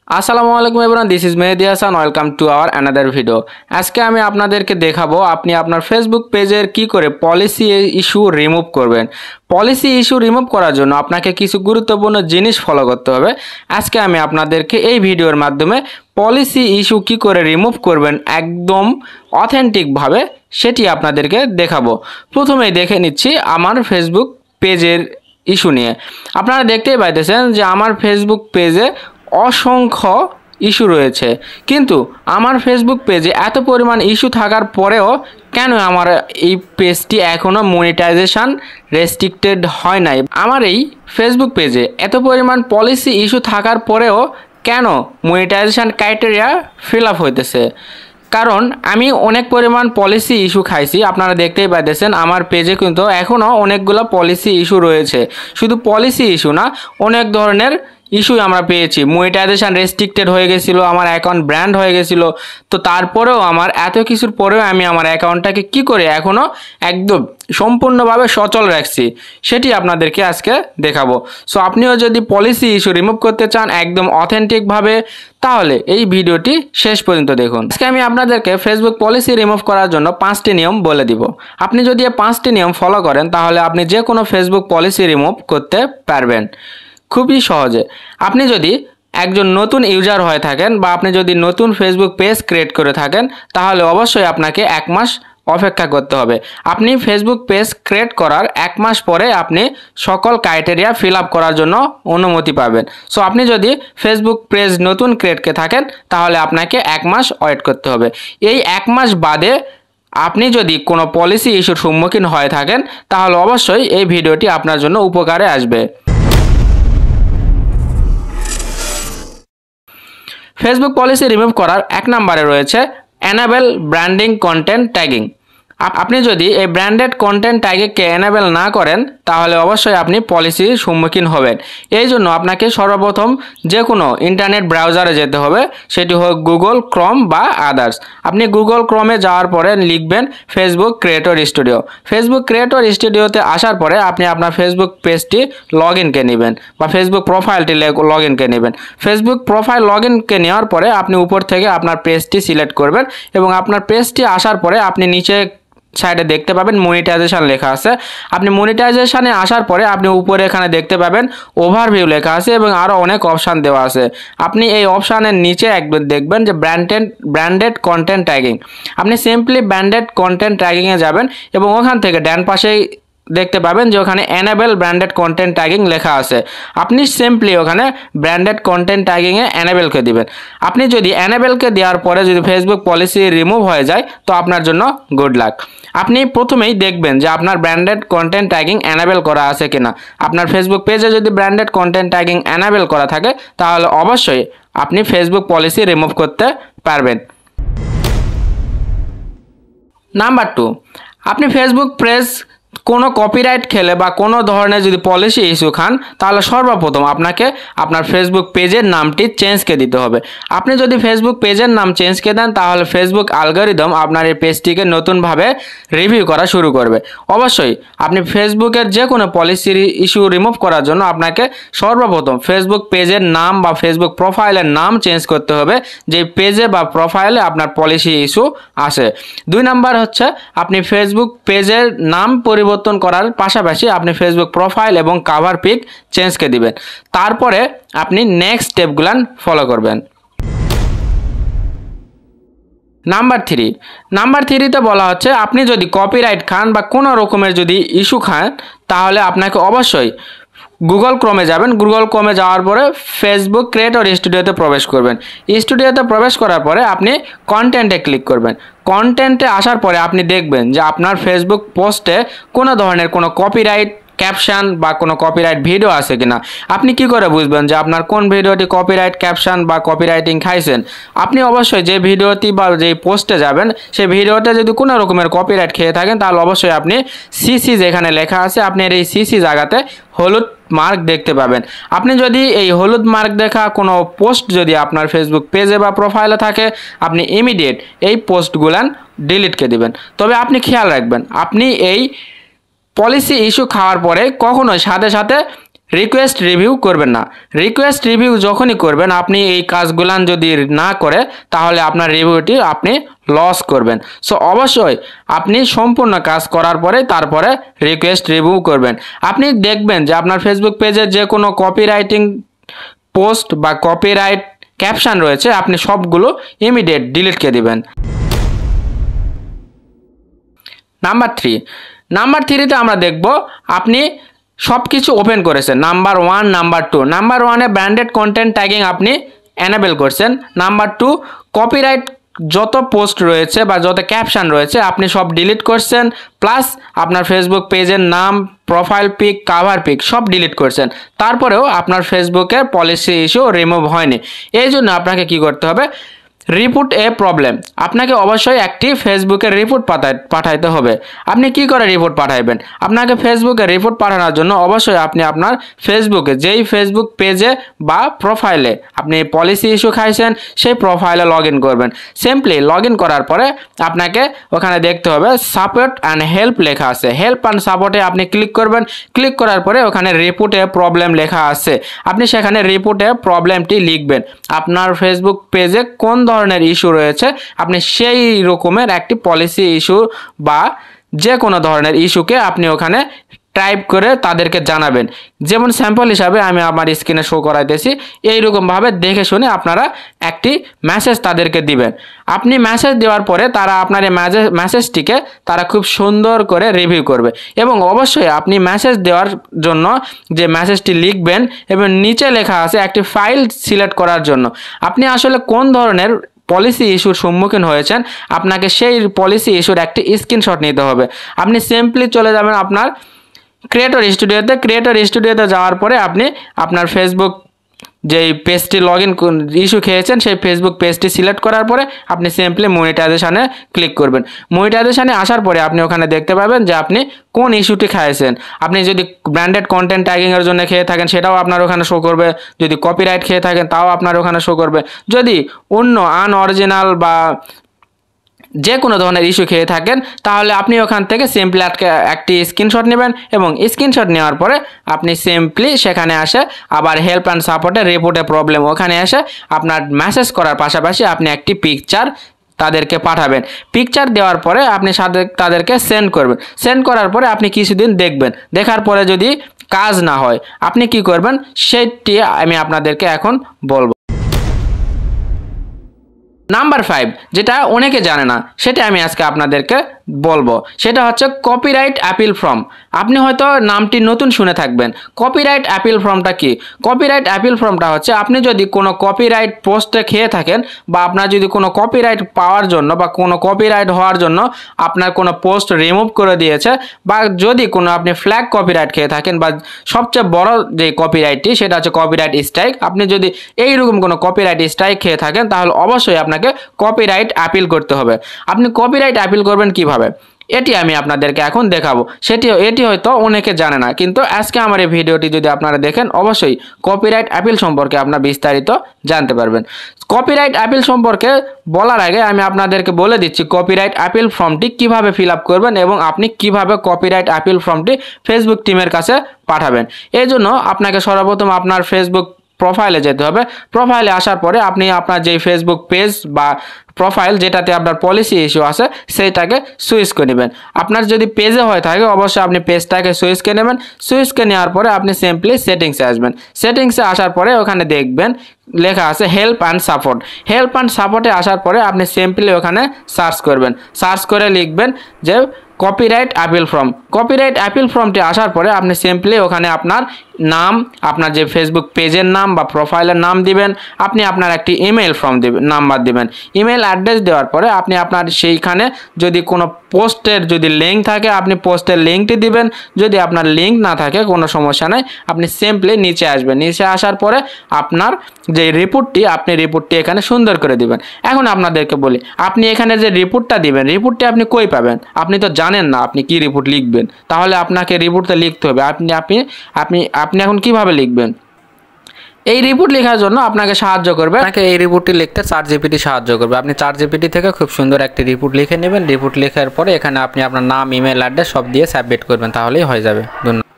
আসসালামু আলাইকুম everyone, this is Mehedi Hasan. Welcome to our another video. আজকে আমি আপনাদেরকে দেখাবো আপনি আপনার ফেসবুক পেজের কি করে পলিসি ইস্যু রিমুভ করবেন। পলিসি ইস্যু রিমুভ করার জন্য আপনাকে কিছু গুরুত্বপূর্ণ জিনিস ফলো করতে হবে। আজকে আমি আপনাদেরকে এই ভিডিওর মাধ্যমে পলিসি ইস্যু কি করে রিমুভ করবেন একদম অথেন্টিকভাবে সেটি আপনাদেরকে দেখাবো। প্রথমেই দেখে নিচ্ছি আমার ফেসবুক পেজের ইস্যু নিয়ে। আপনারা দেখতেই পাইতেছেন যে আমার ফেসবুক পেজে অসংখ্য ইস্যু রয়েছে, কিন্তু আমার ফেসবুক পেজে এত পরিমাণ ইস্যু থাকার পরেও কেন আমার এই পেজটি এখনও মনিটাইজেশন রেস্ট্রিক্টেড হয় নাই। আমার এই ফেসবুক পেজে এত পরিমাণ পলিসি ইস্যু থাকার পরেও কেন মনিটাইজেশন ক্রাইটেরিয়া ফিল আপ হইতেছে? কারণ আমি অনেক পরিমাণ পলিসি ইস্যু খাইছি। আপনারা দেখতেই পাইতেছেন আমার পেজে কিন্তু এখনও অনেকগুলো পলিসি ইস্যু রয়েছে। শুধু পলিসি ইস্যু না, অনেক ধরনের ইস্যু আমরা পেয়েছি। মনিটাইজেশন রেস্ট্রিক্টেড হয়ে গেছিলো, আমার অ্যাকাউন্ট ব্র্যান্ড হয়ে গেছিলো। তো তারপরেও আমার এত কিছুর পরেও আমি আমার অ্যাকাউন্টটাকে কি করে এখনও একদম সম্পূর্ণভাবে সচল রাখছি সেটি আপনাদেরকে আজকে দেখাবো। সো আপনিও যদি পলিসি ইস্যু রিমুভ করতে চান একদম অথেন্টিকভাবে, তাহলে এই ভিডিওটি শেষ পর্যন্ত দেখুন। আজকে আমি আপনাদেরকে ফেসবুক পলিসি রিমুভ করার জন্য 5টি নিয়ম বলে দিব। আপনি যদি এই 5টি নিয়ম ফলো করেন তাহলে আপনি যে কোনো ফেসবুক পলিসি রিমুভ করতে পারবেন খুবই সহজে। আপনি যদি একজন নতুন ইউজার হয়ে থাকেন বা আপনি যদি নতুন ফেসবুক পেজ ক্রিয়েট করে থাকেন তাহলে অবশ্যই আপনাকে 1 মাস অপেক্ষা করতে হবে। আপনি ফেসবুক পেজ ক্রিয়েট করার 1 মাস পরে আপনি সকল ক্রাইটেরিয়া ফিল আপ করার জন্য অনুমতি পাবেন। সো আপনি যদি ফেসবুক পেজ নতুন ক্রিয়েটকে থাকেন তাহলে আপনাকে 1 মাস ওয়েট করতে হবে। এই 1 মাস বাদে আপনি যদি কোনো পলিসি ইস্যুর সম্মুখীন হয়ে থাকেন তাহলে অবশ্যই এই ভিডিওটি আপনার জন্য উপকারে আসবে। ফেসবুক পলিসি রিমুভ করার 1 নম্বরে রয়েছে এনেবল ব্র্যান্ডিং কন্টেন্ট ট্যাগিং। আপনি যদি এই ব্র্যান্ডেড কন্টেন্ট ট্যাগিংকে এনেবল না করেন তাহলে অবশ্যই আপনি পলিসির সম্মুখীন হবেন। এই জন্য আপনাকে সর্বপ্রথম যে কোনো ইন্টারনেট ব্রাউজারে যেতে হবে, সেটি হোক গুগল ক্রোম বা আদার্স। আপনি গুগল ক্রোমে যাওয়ার পরে লিখবেন Facebook creator studio. Facebook creator স্টুডিওতে আসার পরে আপনি আপনার ফেসবুক পেজটি লগ ইনকে নেবেন বা ফেসবুক প্রোফাইলটি লগ ইনকে নেবেন। ফেসবুক প্রোফাইল লগ ইনকে নেওয়ার পরে আপনি উপর থেকে আপনার পেজটি সিলেক্ট করবেন এবং আপনার পেজটি আসার পরে আপনি নিচে সাইডে দেখতে পাবেন মনিটাইজেশন লেখা আছে। আপনি মনিটাইজেশনে আসার পরে আপনি উপরে এখানে দেখতে পাবেন ওভারভিউ লেখা আছে এবং আরও অনেক অপশান দেওয়া আছে। আপনি এই অপশানের নিচে একবার দেখবেন যে ব্র্যান্ডেড কন্টেন্ট ট্যাগিং। আপনি সিম্পলি ব্র্যান্ডেড কন্টেন্ট ট্যাগিংয়ে যাবেন এবং ওখান থেকে ডান পাশেই দেখতে পাবেন যে ওখানে এনেবল ব্র্যান্ডেড কন্টেন্ট ট্যাগিং লেখা আছে। আপনি সিম্পলি ওখানে ব্র্যান্ডেড কন্টেন্ট ট্যাগিংয়ে এনেবলকে দিবেন। আপনি যদি এনেবলকে দেওয়ার পরে যদি ফেসবুক পলিসি রিমুভ হয়ে যায় তো আপনার জন্য গুড লাক। আপনি প্রথমেই দেখবেন যে আপনার ব্র্যান্ডেড কন্টেন্ট ট্যাগিং এনেবল করা আছে কিনা। আপনার ফেসবুক পেজে যদি ব্র্যান্ডেড কন্টেন্ট ট্যাগিং এনেবল করা থাকে তাহলে অবশ্যই আপনি ফেসবুক পলিসি রিমুভ করতে পারবেন। নাম্বার 2, আপনি ফেসবুক পেজ কোনো কপিরাইট খেলে বা কোনো ধরনের যদি পলিসি ইস্যু খান তাহলে সর্বপ্রথম আপনাকে আপনার ফেসবুক পেজের নামটি চেঞ্জকে দিতে হবে। আপনি যদি ফেসবুক পেজের নাম চেঞ্জকে দেন তাহলে ফেসবুক অ্যালগরিদম আপনার এই পেজটিকে নতুনভাবে রিভিউ করা শুরু করবে। অবশ্যই আপনি ফেসবুকের যে কোনো পলিসি ইস্যু রিমুভ করার জন্য আপনাকে সর্বপ্রথম ফেসবুক পেজের নাম বা ফেসবুক প্রোফাইলের নাম চেঞ্জ করতে হবে যে পেজে বা প্রোফাইলে আপনার পলিসি ইস্যু আসে। 2 নাম্বার হচ্ছে আপনি ফেসবুক পেজের নাম পরিবর্তন করার পাশাপাশি আপনি ফেসবুক প্রোফাইল এবং কভার পিক চেঞ্জকে দিবেন। তারপরে আপনি নেক্সট স্টেপগুলান ফলো করবেন। নাম্বার 3তে বলা হচ্ছে আপনি যদি কপিরাইট খান বা কোনো রকমের যদি ইস্যু খান তাহলে আপনাকে অবশ্যই গুগল ক্রোমে যাবেন। গুগল ক্রোমে যাওয়ার পরে ফেসবুক ক্রিয়েটর স্টুডিওতে প্রবেশ করবেন। স্টুডিওতে প্রবেশ করার পরে আপনি কন্টেন্টে ক্লিক করবেন। কন্টেন্টে আসার পরে আপনি দেখবেন যে আপনার ফেসবুক পোস্টে কোনো ধরনের কোনো কপিরাইট ক্যাপশন বা কোনো কপিরাইট ভিডিও আছে কিনা। আপনি কি করে বুঝবেন যে আপনার কোন ভিডিওটি কপিরাইট ক্যাপশন বা কপিরাইটিং খাইছেন? আপনি অবশ্যই যে ভিডিওটি বা যে পোস্টে যাবেন সেই ভিডিওতে যদি কোনো রকমের কপিরাইট খেয়ে থাকেন তাহলে অবশ্যই আপনি সিসি যেখানে লেখা আছে আপনি এই সিসি জায়গাতে হলুদ মার্ক দেখতে পাবেন। আপনি যদি এই হলুদ মার্ক দেখা কোনো পোস্ট যদি আপনার ফেসবুক পেজে বা প্রোফাইলে থাকে আপনি ইমিডিয়েট এই পোস্টগুলান ডিলিটকে দিবেন। তবে আপনি খেয়াল রাখবেন আপনি এই পলিসি ইস্যু খাওয়ার পরে কখনোই সাথে সাথে রিকোয়েস্ট রিভিউ করবেন না। রিকোয়েস্ট রিভিউ যখনই করবেন, আপনি এই কাজগুলান যদি না করে তাহলে আপনার রিভিউটি আপনি লস করবেন। সো অবশ্যই আপনি সম্পূর্ণ কাজ করার পরে তারপরে রিকোয়েস্ট রিভিউ করবেন। আপনি দেখবেন যে আপনার ফেসবুক পেজে যে কোনো কপিরাইটিং পোস্ট বা কপিরাইট ক্যাপশন রয়েছে, আপনি সবগুলো ইমিডিয়েট ডিলিট করে দিবেন। নাম্বার থ্রিতে আমরা দেখব আপনি সব কিছু ওপেন করেছেন। Number 1, number 2। নাম্বার 1-এ ব্র্যান্ডেড কন্টেন্ট ট্যাগিং আপনি এনেবল করছেন। নাম্বার 2, কপিরাইট যত পোস্ট রয়েছে বা যত ক্যাপশন রয়েছে আপনি সব ডিলিট করছেন, প্লাস আপনার ফেসবুক পেজের নাম, প্রোফাইল পিক, কাভার পিক সব ডিলিট করছেন। তারপরেও আপনার ফেসবুকের পলিসি ইস্যু রিমুভ হয়নি। এই জন্য আপনাকে কি করতে হবে, রিপোর্ট এ প্রবলেম। আপনাকে অবশ্যই একটি ফেসবুকের রিপোর্ট পাঠাইতে হবে। আপনি কি করে রিপোর্ট পাঠাইবেন? আপনাকে ফেসবুকে রিপোর্ট পাঠানোর জন্য অবশ্যই আপনি আপনার ফেসবুকে যেই ফেসবুক পেজে বা প্রোফাইলে আপনি পলিসি ইস্যু খাইছেন সেই প্রোফাইলে লগ ইন করবেন। সিম্পলি লগ ইন করার পরে আপনাকে ওখানে দেখতে হবে সাপোর্ট অ্যান্ড হেল্প লেখা আছে। হেল্প অ্যান্ড সাপোর্টে আপনি ক্লিক করবেন। ক্লিক করার পরে ওখানে রিপোর্টে প্রবলেম লেখা আছে। আপনি সেখানে রিপোর্টে প্রবলেমটি লিখবেন। আপনার ফেসবুক পেজে কোন ধরনের ইস্যু রয়েছে আপনি সেই রকমের একটি পলিসি ইস্যু বা যে কোনো ধরনের ইস্যুকে আপনি ওখানে টাইপ করে তাদেরকে জানাবেন। যেমন স্যাম্পল হিসাবে আমি আমার স্ক্রিনে শো করাইতেছি, এইরকমভাবে দেখে শুনে আপনারা একটি মেসেজ তাদেরকে দিবেন। আপনি মেসেজ দেওয়ার পরে তারা আপনার এই মেসেজটিকে তারা খুব সুন্দর করে রিভিউ করবে। এবং অবশ্যই আপনি মেসেজ দেওয়ার জন্য যে মেসেজটি লিখবেন এবং নিচে লেখা আছে একটি ফাইল সিলেক্ট করার জন্য। আপনি আসলে কোন ধরনের পলিসি ইস্যুর সম্মুখীন হয়েছেন আপনাকে সেই পলিসি ইস্যুর একটি স্ক্রিনশট নিতে হবে। আপনি সিম্পলি চলে যাবেন আপনার ক্রিয়েটর স্টুডিওতে যাওয়ার পরে আপনি আপনার ফেসবুক যেই পেজটি লগ ইন ইস্যু খেয়েছেন সেই ফেসবুক পেজটি সিলেক্ট করার পরে আপনি সিম্পলি মনিটাইজেশনে ক্লিক করবেন। মনিটাইজেশনে আসার পরে আপনি ওখানে দেখতে পাবেন যে আপনি কোন ইস্যুটি খেয়েছেন। আপনি যদি ব্র্যান্ডেড কন্টেন্ট ট্যাগিংয়ের জন্য খেয়ে থাকেন সেটাও আপনার ওখানে শো করবে। যদি কপিরাইট খেয়ে থাকেন তাও আপনার ওখানে শো করবে। যদি অন্য আনঅরিজিনাল বা যে কোনো ধরনের ইস্যু খেয়ে থাকেন তাহলে আপনি ওখান থেকে সিম্পলি একটি স্ক্রিনশট নেবেন এবং স্ক্রিনশট নেওয়ার পরে আপনি সিম্পলি সেখানে আসে আবার হেল্প অ্যান্ড সাপোর্টে রিপোর্টে প্রবলেম ওখানে এসে আপনার মেসেজ করার পাশাপাশি আপনি একটি পিকচার তাদেরকে পাঠাবেন। পিকচার দেওয়ার পরে আপনি তাদেরকে সেন্ড করবেন। সেন্ড করার পরে আপনি কিছুদিন দেখবেন। দেখার পরে যদি কাজ না হয় আপনি কি করবেন সেটি আমি আপনাদেরকে এখন বলবো। নাম্বার 5 যেটা অনেকে জানে না সেটা আমি আজকে আপনাদেরকে বলবো, সেটা হচ্ছে কপিরাইট অ্যাপিল ফর্ম। আপনি হয়তো নামটি নতুন শুনে থাকবেন। কপিরাইট অ্যাপিল ফর্মটা কি? কপিরাইট অ্যাপিল ফর্মটা হচ্ছে আপনি যদি কোনো কপিরাইট পোস্টে খেয়ে থাকেন বা আপনার যদি কোনো কপিরাইট পাওয়ার জন্য বা কোনো কপিরাইট হওয়ার জন্য আপনার কোনো পোস্ট রিমুভ করে দিয়েছে বা যদি কোনো আপনি ফ্ল্যাগ কপিরাইট খেয়ে থাকেন বা সবচেয়ে বড় যে কপিরাইটটি সেটা হচ্ছে কপিরাইট স্ট্রাইক। আপনি যদি এইরকম কোনো কপিরাইট স্ট্রাইক খেয়ে থাকেন তাহলে অবশ্যই আপনাকে কপিরাইট অ্যাপিল করতে হবে। আপনি কপিরাইট অ্যাপিল করবেন কিভাবে এটি আমি আপনাদেরকে এখন দেখাবো। এটি হয়তো অনেকে জানে না, কিন্তু আজকে আমার এই ভিডিওটি যদি আপনারা দেখেন অবশ্যই কপিরাইট অ্যাপিল সম্পর্কে আপনারা বিস্তারিত জানতে পারবেন। কপিরাইট অ্যাপিল সম্পর্কে বলার আগে আমি আপনাদেরকে বলে দিচ্ছি কপিরাইট অ্যাপিল ফর্মটি কিভাবে ফিল আপ করবেন এবং আপনি কিভাবে কপিরাইট অ্যাপিল ফর্মটি ফেসবুক টিমের কাছে পাঠাবেন। এই জন্য আপনাকে সর্বপ্রথম আপনার ফেসবুক প্রোফাইলে যেতে হবে। প্রোফাইলে আসার পরে আপনি আপনার যে ফেসবুক পেজ বা প্রোফাইল যেটাতে আপনার পলিসি ইস্যু আছে সেইটাকে সুইচ করে নেবেন। আপনার যদি পেজে হয়ে থাকে অবশ্যই আপনি পেজটাকে সুইচ করে নেবেন। সুইচ করে নেওয়ার পরে আপনি সিম্পলি সেটিংসে আসবেন। সেটিংসে আসার পরে ওখানে দেখবেন লেখা আছে help and support. Help and সাপোর্টে আসার পরে আপনি সিম্পলি ওখানে সার্চ করবেন। সার্চ করে লিখবেন যে copyright appeal form. Copyright appeal ফর্মটি আসার পরে আপনি সিম্পলি ওখানে আপনার নাম, আপনার যে ফেসবুক পেজের নাম বা প্রোফাইলের নাম দিবেন। আপনি আপনার একটি ইমেল ফর্ম নাম্বার দিবেন। ইমেল অ্যাড্রেস দেওয়ার পরে আপনি আপনার সেইখানে যদি কোনো পোস্টের যদি লিঙ্ক থাকে আপনি পোস্টের লিঙ্কটি দিবেন। যদি আপনার লিঙ্ক না থাকে কোনো সমস্যা নেই, আপনি সিম্পলি নিচে আসবেন। নিচে আসার পরে আপনার যে রিপোর্টটি আপনি রিপোর্টটি এখানে সুন্দর করে দিবেন। এখন আপনাদেরকে বলি আপনি এখানে যে রিপোর্টটা দিবেন রিপোর্টটি আপনি কই পাবেন? আপনি তো জানেন না আপনি কি রিপোর্ট লিখবেন, তাহলে আপনাকে রিপোর্টটা লিখতে হবে। আপনি এখন কিভাবে লিখবেন? এই রিপোর্ট লেখার জন্য আপনাকে সাহায্য করবে, আপনাকে এই রিপোর্টটি লিখতে চ্যাটজিপিটি সাহায্য করবে। আপনি চ্যাটজিপিটি থেকে খুব সুন্দর একটি রিপোর্ট লিখে নেবেন। রিপোর্ট লেখার পরে এখানে আপনি আপনার নাম, ইমেল অ্যাড্রেস সব দিয়ে সাবমিট করবেন, তাহলেই হয়ে যাবে। ধন্যবাদ।